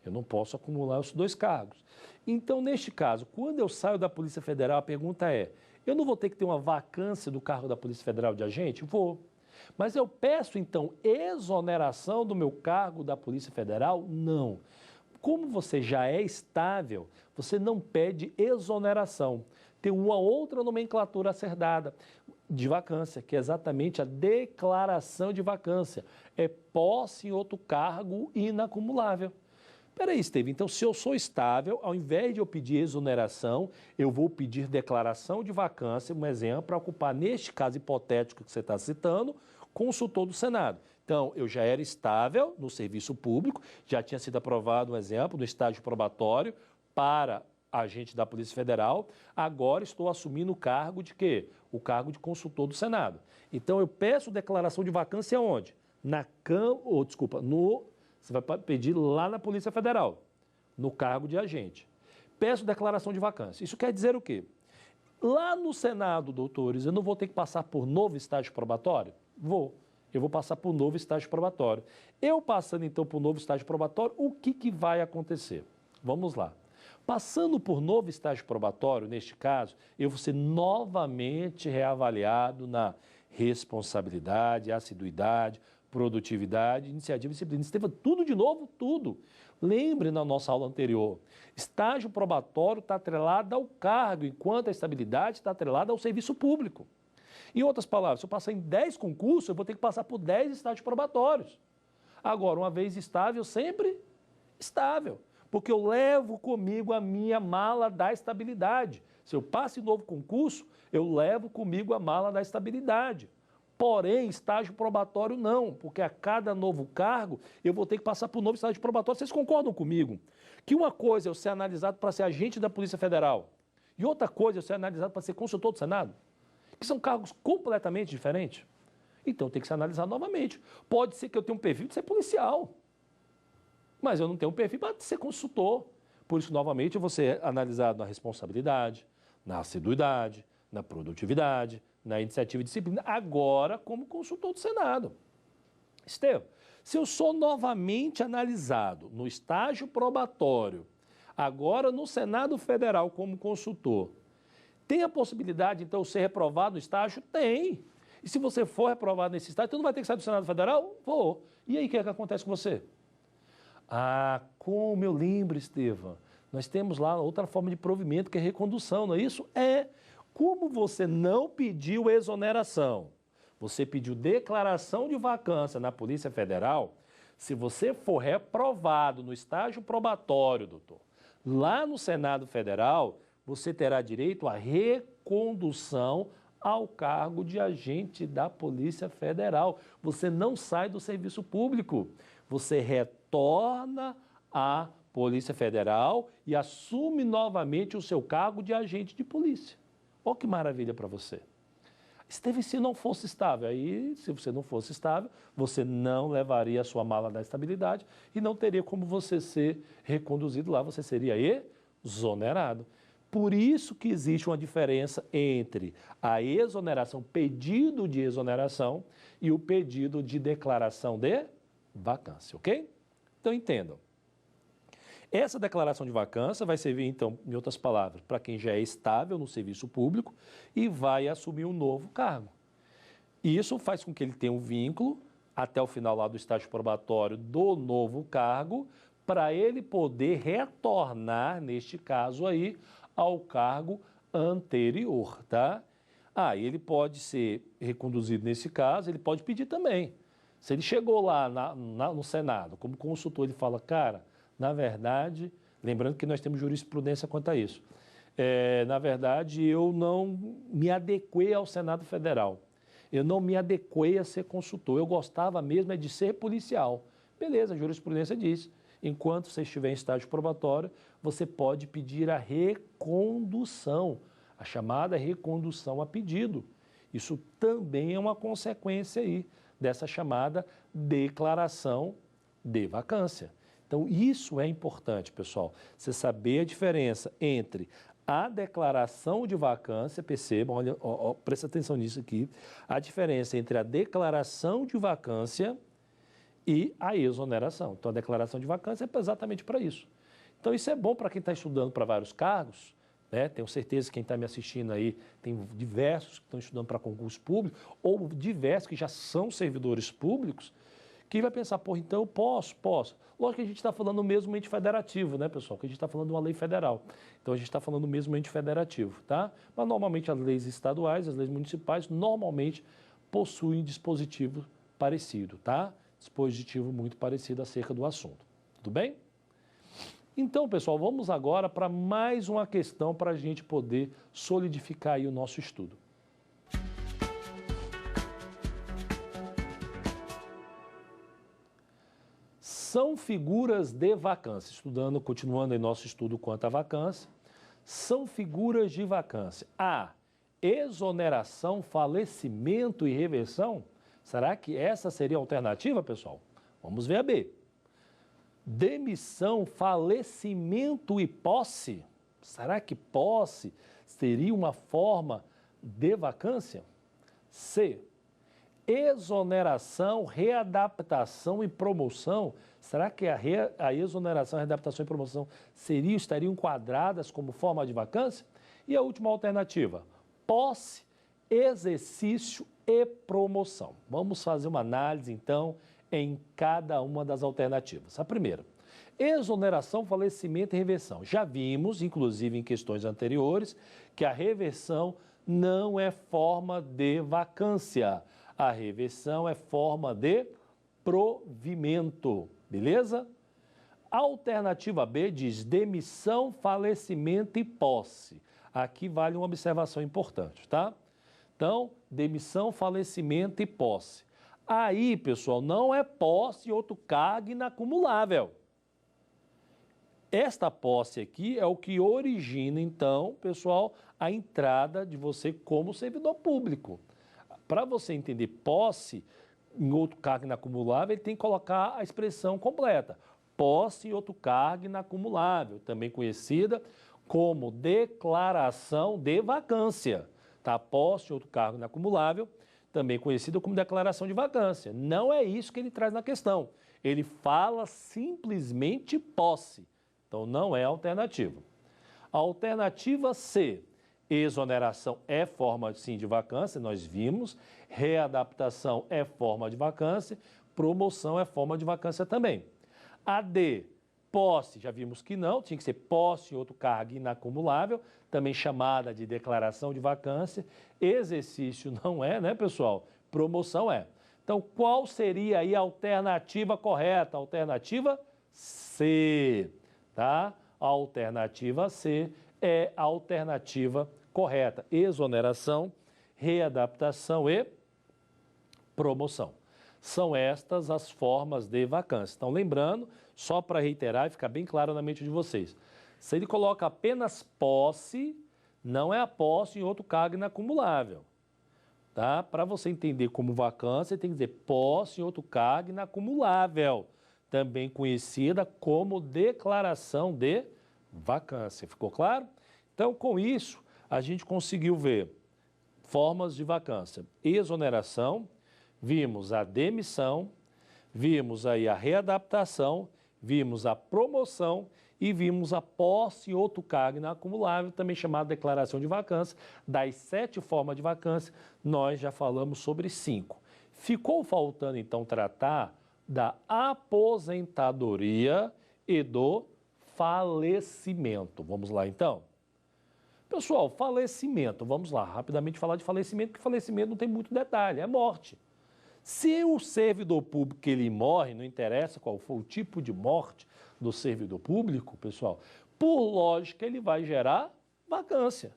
Eu não posso acumular os 2 cargos. Então, neste caso, quando eu saio da Polícia Federal, a pergunta é, eu não vou ter que ter uma vacância do cargo da Polícia Federal de agente? Vou. Mas eu peço, então, exoneração do meu cargo da Polícia Federal? Não. Como você já é estável, você não pede exoneração. Tem uma outra nomenclatura a ser dada de vacância, que é exatamente a declaração de vacância. É posse em outro cargo inacumulável. Peraí, Esteve, então se eu sou estável, ao invés de eu pedir exoneração, eu vou pedir declaração de vacância, um exemplo, para ocupar, neste caso hipotético que você está citando, consultor do Senado. Então, eu já era estável no serviço público, já tinha sido aprovado, um exemplo, no estágio probatório para agente da Polícia Federal, agora estou assumindo o cargo de quê? O cargo de consultor do Senado. Então, eu peço declaração de vacância onde? Você vai pedir lá na Polícia Federal, no cargo de agente. Peço declaração de vacância. Isso quer dizer o quê? Lá no Senado, doutores, eu não vou ter que passar por novo estágio probatório? Vou. Eu vou passar por novo estágio probatório. Eu passando, então, por novo estágio probatório, o que vai acontecer? Vamos lá. Passando por novo estágio probatório, neste caso, eu vou ser novamente reavaliado na responsabilidade, assiduidade, produtividade, iniciativa e disciplina. Isso teve tudo de novo, tudo. Lembre na nossa aula anterior, estágio probatório está atrelado ao cargo, enquanto a estabilidade está atrelada ao serviço público. Em outras palavras, se eu passar em 10 concursos, eu vou ter que passar por 10 estágios probatórios. Agora, uma vez estável, sempre estável. Porque eu levo comigo a minha mala da estabilidade. Se eu passo em novo concurso, eu levo comigo a mala da estabilidade. Porém, estágio probatório não, porque a cada novo cargo eu vou ter que passar por um novo estágio probatório. Vocês concordam comigo? Que uma coisa é eu ser analisado para ser agente da Polícia Federal e outra coisa é eu ser analisado para ser consultor do Senado, que são cargos completamente diferentes. Então, tem que ser analisado novamente. Pode ser que eu tenha um perfil de ser policial, mas eu não tenho um perfil para ser consultor. Por isso, novamente, eu vou ser analisado na responsabilidade, na assiduidade, na produtividade, na iniciativa e disciplina, agora como consultor do Senado. Estevão, se eu sou novamente analisado no estágio probatório, agora no Senado Federal como consultor, tem a possibilidade, então, de ser reprovado no estágio? Tem. E se você for reprovado nesse estágio, então não vai ter que sair do Senado Federal? Vou. E aí, o que é que acontece com você? Ah, como eu lembro, Estevão, nós temos lá outra forma de provimento, que é recondução, não é isso? É. Como você não pediu exoneração, você pediu declaração de vacância na Polícia Federal, se você for reprovado no estágio probatório, doutor, lá no Senado Federal, você terá direito à recondução ao cargo de agente da Polícia Federal. Você não sai do serviço público, você retorna à Polícia Federal e assume novamente o seu cargo de agente de polícia. Olha que maravilha para você. Se não fosse estável, aí se você não fosse estável, você não levaria a sua mala da estabilidade e não teria como você ser reconduzido lá, você seria exonerado. Por isso que existe uma diferença entre a exoneração, pedido de exoneração e o pedido de declaração de vacância, ok? Então entendam. Essa declaração de vacância vai servir, então, em outras palavras, para quem já é estável no serviço público e vai assumir um novo cargo. E isso faz com que ele tenha um vínculo até o final lá do estágio probatório do novo cargo, para ele poder retornar, neste caso aí, ao cargo anterior, tá? Ele pode ser reconduzido nesse caso, ele pode pedir também. Se ele chegou lá no Senado, como consultor, ele fala, cara, na verdade, lembrando que nós temos jurisprudência quanto a isso, na verdade, eu não me adequei ao Senado Federal, eu não me adequei a ser consultor, eu gostava mesmo de ser policial. Beleza, a jurisprudência diz, enquanto você estiver em estágio probatório, você pode pedir a recondução, a chamada recondução a pedido. Isso também é uma consequência aí dessa chamada declaração de vacância. Então, isso é importante, pessoal, você saber a diferença entre a declaração de vacância, percebam, olha, presta atenção nisso aqui, a diferença entre a declaração de vacância e a exoneração. Então, a declaração de vacância é exatamente para isso. Então, isso é bom para quem está estudando para vários cargos, né? Tenho certeza que quem está me assistindo aí, tem diversos que estão estudando para concurso público, ou diversos que já são servidores públicos, que vai pensar, pô, então eu posso. Lógico que a gente está falando do mesmo ente federativo, né, pessoal? Que a gente está falando de uma lei federal. Então, a gente está falando do mesmo ente federativo, tá? Mas, normalmente, as leis estaduais, as leis municipais, normalmente possuem dispositivo parecido, tá? Dispositivo muito parecido acerca do assunto. Tudo bem? Então, pessoal, vamos agora para mais uma questão para a gente poder solidificar aí o nosso estudo. São figuras de vacância. Continuando em nosso estudo quanto à vacância, são figuras de vacância. A, exoneração, falecimento e reversão. Será que essa seria a alternativa, pessoal? Vamos ver a B. Demissão, falecimento e posse. Será que posse seria uma forma de vacância? C. Exoneração, readaptação e promoção. Será que a exoneração, readaptação e promoção estariam enquadradas como forma de vacância? E a última alternativa, posse, exercício e promoção. Vamos fazer uma análise, então, em cada uma das alternativas. A primeira, exoneração, falecimento e reversão. Já vimos, inclusive em questões anteriores, que a reversão não é forma de vacância. A reversão é forma de provimento, beleza? A alternativa B diz demissão, falecimento e posse. Aqui vale uma observação importante, tá? Então, demissão, falecimento e posse. Aí, pessoal, não é posse e outro cargo inacumulável. Esta posse aqui é o que origina, então, pessoal, a entrada de você como servidor público. Para você entender posse em outro cargo inacumulável, ele tem que colocar a expressão completa. Posse em outro cargo inacumulável, também conhecida como declaração de vacância. Tá? Posse em outro cargo inacumulável, também conhecida como declaração de vacância. Não é isso que ele traz na questão. Ele fala simplesmente posse. Então, não é alternativa. A alternativa C, exoneração é forma, sim, de vacância, nós vimos. Readaptação é forma de vacância. Promoção é forma de vacância também. A D, posse, já vimos que não, tinha que ser posse em outro cargo inacumulável, também chamada de declaração de vacância. Exercício não é, né, pessoal? Promoção é. Então, qual seria aí a alternativa correta? Alternativa C, tá? A alternativa C é a alternativa correta. Exoneração, readaptação e promoção. São estas as formas de vacância. Então, lembrando, só para reiterar e ficar bem claro na mente de vocês, se ele coloca apenas posse, não é a posse em outro cargo inacumulável. Tá? Para você entender como vacância, tem que dizer posse em outro cargo inacumulável, também conhecida como declaração de vacância. Ficou claro? Então, com isso, a gente conseguiu ver formas de vacância. Exoneração, vimos a demissão, vimos aí a readaptação, vimos a promoção e vimos a posse em outro cargo inacumulável, também chamada declaração de vacância. Das 7 formas de vacância, nós já falamos sobre 5. Ficou faltando, então, tratar da aposentadoria e do falecimento. Vamos lá, então? Pessoal, falecimento, vamos lá, rapidamente falar de falecimento, porque falecimento não tem muito detalhe, é morte. Se o servidor público ele morre, não interessa qual for o tipo de morte do servidor público, pessoal, por lógica ele vai gerar vacância,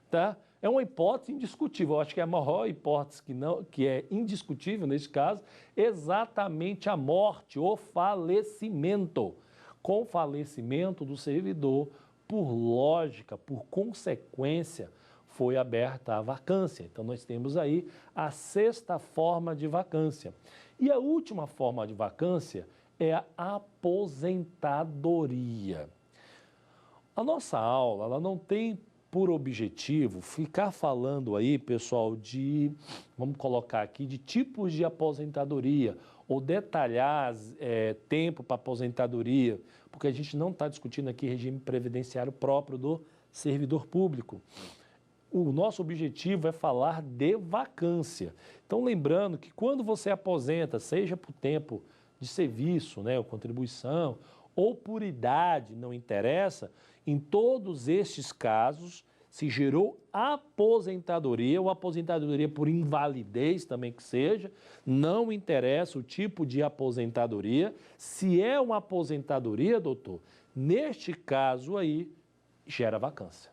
tá? É uma hipótese indiscutível, eu acho que é a maior hipótese que é indiscutível nesse caso, exatamente a morte, o falecimento. Com o falecimento do servidor, por lógica, por consequência, foi aberta a vacância. Então, nós temos aí a 6ª forma de vacância. E a última forma de vacância é a aposentadoria. A nossa aula, ela não tem por objetivo ficar falando aí, pessoal, vamos colocar aqui, de tipos de aposentadoria, ou detalhar tempo para aposentadoria, porque a gente não está discutindo aqui regime previdenciário próprio do servidor público. O nosso objetivo é falar de vacância. Então, lembrando que quando você aposenta, seja por tempo de serviço, né, ou contribuição, ou por idade, não interessa, em todos estes casos se gerou aposentadoria, ou aposentadoria por invalidez também que seja, não interessa o tipo de aposentadoria. Se é uma aposentadoria, doutor, neste caso aí, gera vacância.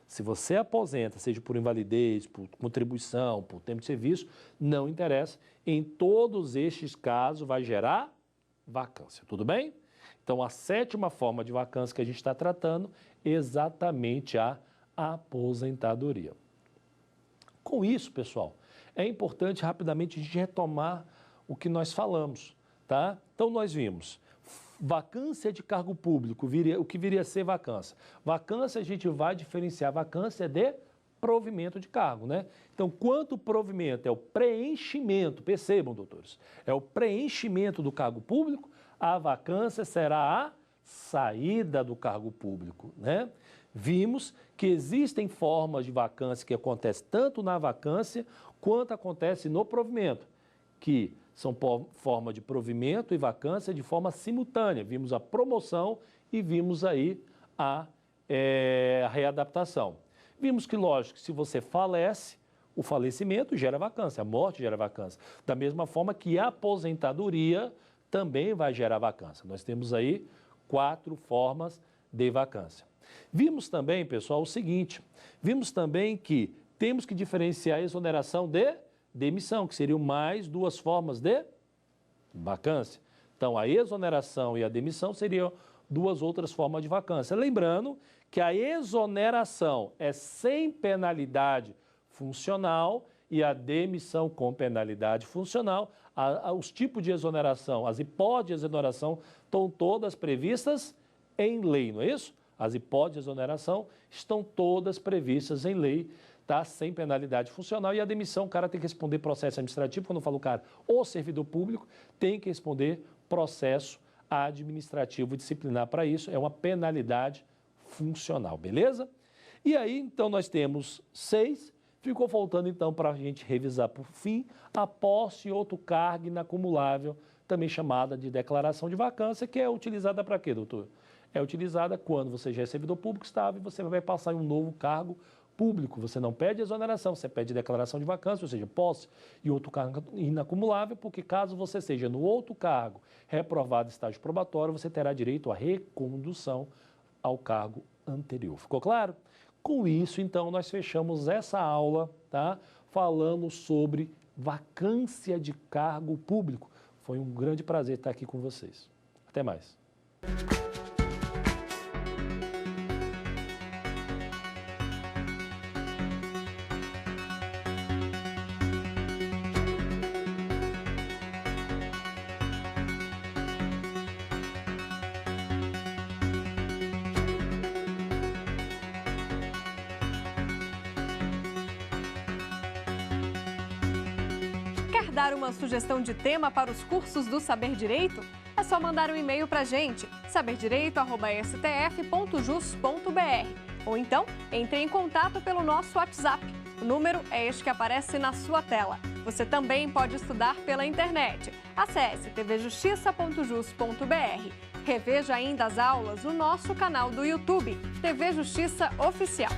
Se você aposenta, seja por invalidez, por contribuição, por tempo de serviço, não interessa. Em todos estes casos vai gerar vacância, tudo bem? Então, a 7ª forma de vacância que a gente está tratando é exatamente a aposentadoria. Com isso, pessoal, é importante rapidamente a gente retomar o que nós falamos, tá? Então, nós vimos vacância de cargo público, o que viria a ser vacância. Vacância a gente vai diferenciar vacância de provimento de cargo, né? Então, quanto provimento é o preenchimento, percebam, doutores, é o preenchimento do cargo público, a vacância será a saída do cargo público, né? Vimos que existem formas de vacância que acontecem tanto na vacância quanto acontece no provimento, que são forma de provimento e vacância de forma simultânea. Vimos a promoção e vimos aí a readaptação. Vimos que, lógico, se você falece, o falecimento gera vacância, a morte gera vacância. Da mesma forma que a aposentadoria também vai gerar vacância. Nós temos aí 4 formas de vacância. Vimos também, pessoal, o seguinte, vimos também que temos que diferenciar a exoneração de demissão, que seriam mais 2 formas de vacância. Então, a exoneração e a demissão seriam 2 outras formas de vacância. Lembrando que a exoneração é sem penalidade funcional e a demissão com penalidade funcional. Os tipos de exoneração, as hipóteses de exoneração estão todas previstas em lei, não é isso? As hipóteses de exoneração estão todas previstas em lei, tá? Sem penalidade funcional. E a demissão, o cara tem que responder processo administrativo. Quando eu falo o cara, o servidor público tem que responder processo administrativo disciplinar para isso. É uma penalidade funcional, beleza? E aí, então, nós temos 6. Ficou faltando, então, para a gente revisar por fim, a posse em outro cargo inacumulável, também chamada de declaração de vacância, que é utilizada para quê, doutor? É utilizada quando você já é servidor público estável e você vai passar em um novo cargo público. Você não pede exoneração, você pede declaração de vacância, ou seja, posse e outro cargo inacumulável, porque caso você seja no outro cargo reprovado em estágio probatório, você terá direito à recondução ao cargo anterior. Ficou claro? Com isso, então, nós fechamos essa aula, tá? Falando sobre vacância de cargo público. Foi um grande prazer estar aqui com vocês. Até mais. Quer dar uma sugestão de tema para os cursos do Saber Direito? É só mandar um e-mail para a gente, saberdireito@stf.jus.br. Ou então, entre em contato pelo nosso WhatsApp. O número é este que aparece na sua tela. Você também pode estudar pela internet. Acesse tvjustiça.jus.br. Reveja ainda as aulas no nosso canal do YouTube, TV Justiça Oficial.